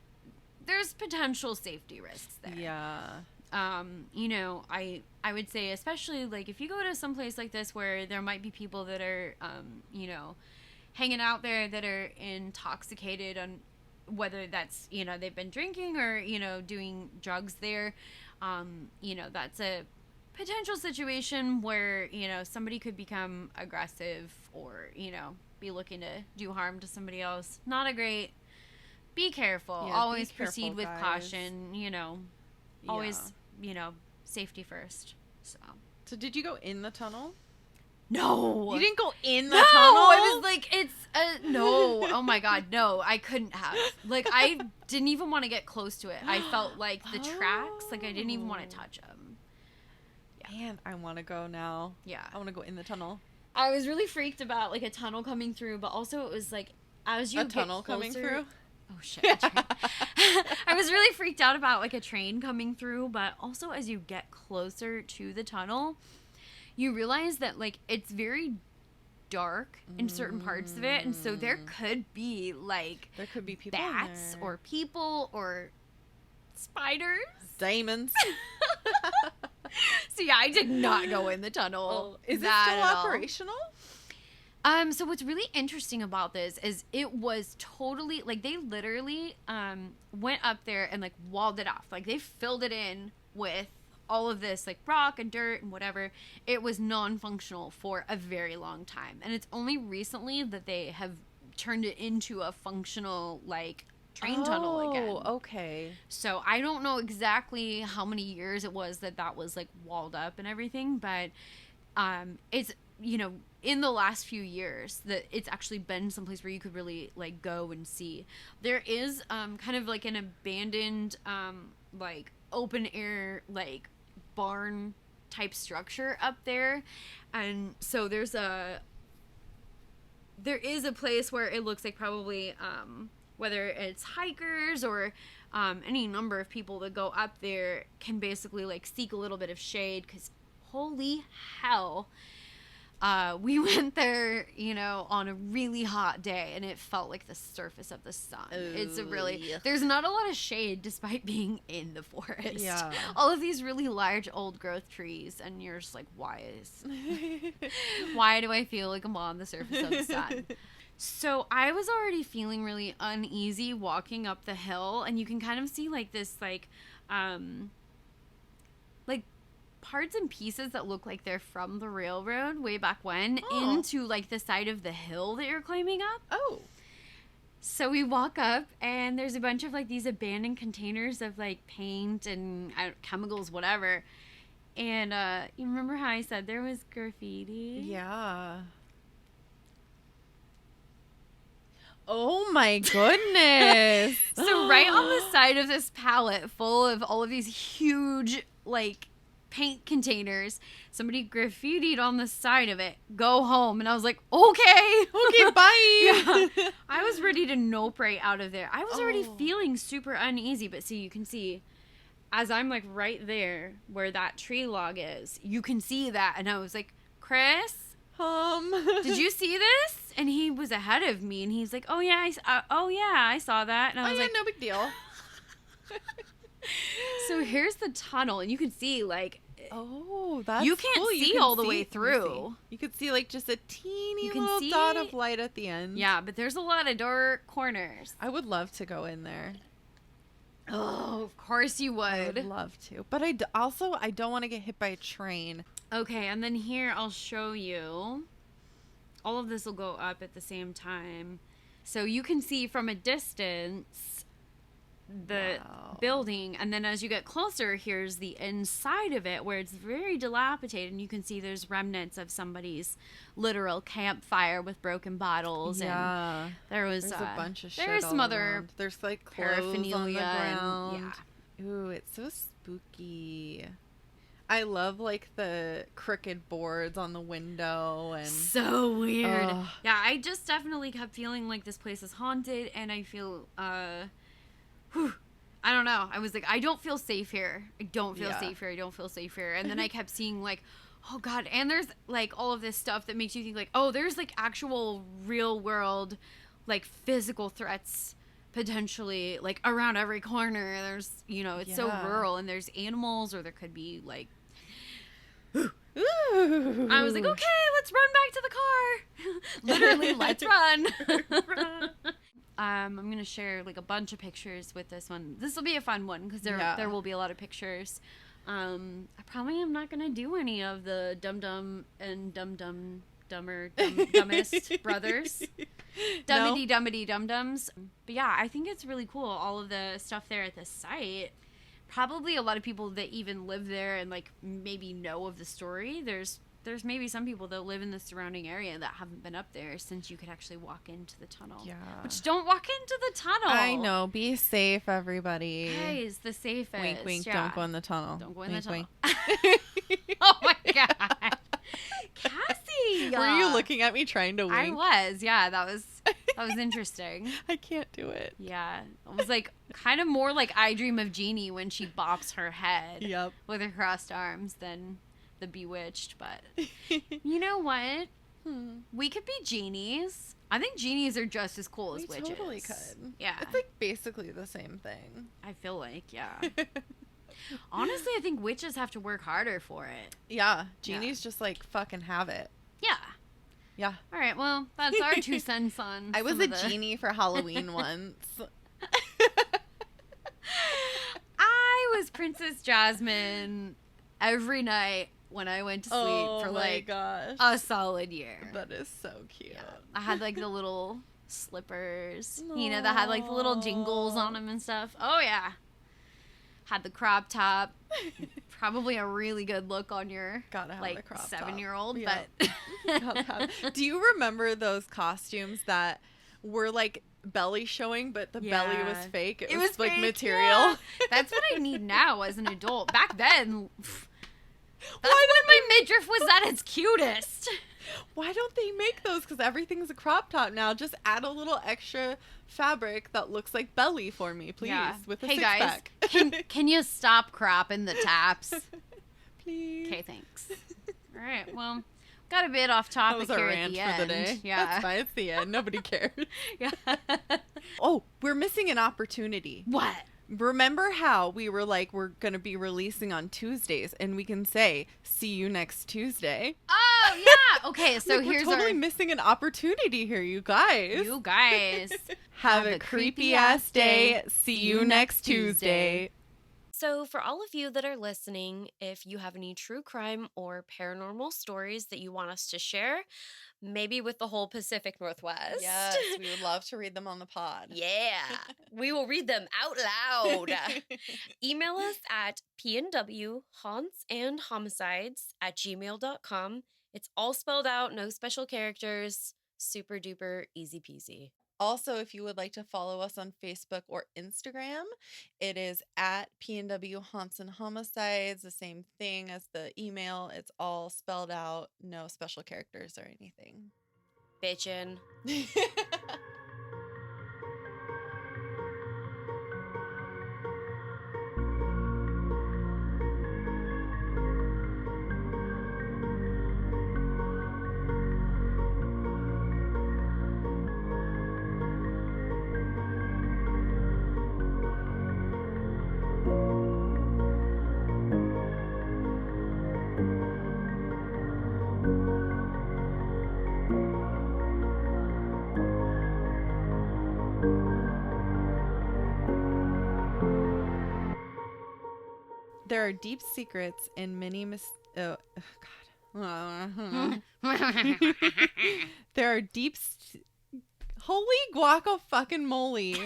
there's potential safety risks there. Yeah. I would say, especially like if you go to some place like this where there might be people that are hanging out there that are intoxicated, on whether that's they've been drinking or doing drugs there, that's a potential situation where somebody could become aggressive or be looking to do harm to somebody else. Not a great. Be careful. Yeah, always be careful, proceed with guys. caution. Always safety first. So Did you go in the tunnel? no, You didn't go in the no, tunnel? I was like, it's no. Oh my god, no, I couldn't have. Like, I didn't even want to get close to it. I felt like the tracks, like I didn't even want to touch them. Man, I want to go now. Yeah, I want to go in the tunnel. I was really freaked about like a tunnel coming through, but also it was like as you A get tunnel coming closer- through? Oh shit! A train. I was really freaked out about like a train coming through, but also as you get closer to the tunnel, you realize that like it's very dark in certain parts of it, and so there could be like There could be people in bats there. or people or spiders. Demons. So yeah, I did not go in the tunnel. Is it That still at all. operational? So what's really interesting about this is it was totally like they literally went up there and like walled it off. Like they filled it in with all of this like rock and dirt and whatever. It was non-functional for a very long time, and it's only recently that they have turned it into a functional like train tunnel again. Oh, okay. So I don't know exactly how many years it was that was like walled up and everything, but it's in the last few years that it's actually been someplace where you could really like go and see. There is kind of like an abandoned like open air like barn type structure up there. And so there is a place where it looks like probably whether it's hikers or any number of people that go up there can basically like seek a little bit of shade, because holy hell, we went there, you know, on a really hot day, and it felt like the surface of the sun. Ooh, it's a really, yeah. There's not a lot of shade despite being in the forest. Yeah. All of these really large old growth trees, and you're just like, why do I feel like I'm on the surface of the sun? So I was already feeling really uneasy walking up the hill, and you can kind of see like this like parts and pieces that look like they're from the railroad way back when into like the side of the hill that you're climbing up. Oh. So we walk up, and there's a bunch of like these abandoned containers of like paint and chemicals, whatever. And you remember how I said there was graffiti? Yeah. Oh my goodness. So right on the side of this pallet full of all of these huge like paint containers, somebody graffitied on the side of it, "Go home." And I was like, okay, bye. Yeah. I was ready to nope right out of there. I was already feeling super uneasy, but see, you can see as I'm like right there where that tree log is, you can see that. And I was like, Chris, did you see this? And he was ahead of me, and he's like, oh yeah, I saw that. And I was like, no big deal. So here's the tunnel, and you can see like, that's you can't cool. see all the way through. You could see like just a teeny You can little see- dot of light at the end. Yeah, but there's a lot of dark corners. I would love to go in there. Oh, of course you I would would. love to. But I don't want to get hit by a train. Okay, and then here I'll show you. All of this will go up at the same time. So you can see from a distance the building, and then as you get closer, here's the inside of it where it's very dilapidated, and you can see there's remnants of somebody's literal campfire with broken bottles. Yeah. And there's a bunch of shit. There's some all other around. There's like clothes paraphernalia on the and- ground. Ooh, it's so spooky. I love like the crooked boards on the window and so weird. Ugh. Yeah, I just definitely kept feeling like this place is haunted, and I feel I don't know. I was like, I don't feel safe here. I don't feel safe here. I don't feel safe here. And then I kept seeing like, oh God, and there's like all of this stuff that makes you think like, oh, there's like actual real world like physical threats potentially like around every corner. There's, you know, it's so rural, and there's animals, or there could be like Ooh. I was like, okay, let's run back to the car. Literally, let's run. I'm going to share like a bunch of pictures with this one. This will be a fun one because there will be a lot of pictures. I probably am not going to do any of the Dum-Dum and Dumbest brothers. Dummity Dum-Dums. But yeah, I think it's really cool, all of the stuff there at the site. Probably a lot of people that even live there and like maybe know of the story. There's maybe some people that live in the surrounding area that haven't been up there since you could actually walk into the tunnel. Yeah. Which, don't walk into the tunnel. I know. Be safe, everybody. Guys, the safest. Wink, wink. Yeah. Don't go in the tunnel. Don't go in wink, the tunnel. wink. Oh my God. Cassie. Were you looking at me trying to wink? I was. Yeah, that was interesting. I can't do it. Yeah. It was like kind of more like I Dream of Jeannie when she bops her head with her crossed arms than the Bewitched. But you know what? We could be genies. I think genies are just as cool as witches. We totally could. Yeah. It's like basically the same thing. I feel like, yeah. Honestly, I think witches have to work harder for it. Yeah. Genies just like fucking have it. Yeah. Yeah. All right. Well, that's our 2 cents on. I was a genie for Halloween once. I was Princess Jasmine every night when I went to sleep for like a solid year. That is so cute. Yeah. I had like the little slippers, you know, that had like the little jingles on them and stuff. Oh yeah. Had the crop top. Probably a really good look on your like 7-year-old, yeah. but do you remember those costumes that were like belly showing, but the belly was fake? It was like fake, material. Yeah. That's what I need now as an adult. Back then, That's when my midriff was at its cutest. Why don't they make those? Because everything's a crop top now. Just add a little extra fabric that looks like belly for me, please. Yeah. With a hey, six guys, pack. can you stop cropping the tops? Please. Okay, thanks. All right, well, got a bit off topic here at the end. For the day. Yeah. That's fine. It's the end. Nobody cares. Yeah. Oh, we're missing an opportunity. What? Remember how we were like, we're going to be releasing on Tuesdays, and we can say, see you next Tuesday. Oh, yeah. Okay, so we're totally missing an opportunity here, you guys. You guys. Have a creepy-ass day. See you next Tuesday. So for all of you that are listening, if you have any true crime or paranormal stories that you want us to share, maybe with the whole Pacific Northwest. Yes, we would love to read them on the pod. Yeah, we will read them out loud. Email us at pnwhauntsandhomicides@gmail.com. It's all spelled out, no special characters, super duper easy peasy. Also, if you would like to follow us on Facebook or Instagram, it is at PNW Haunts and Homicides, the same thing as the email. It's all spelled out, no special characters or anything. Bitchin'. There are deep secrets in many God. There are holy guaca fucking moly.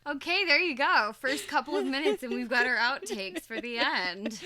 Okay, there you go. First couple of minutes and we've got our outtakes for the end.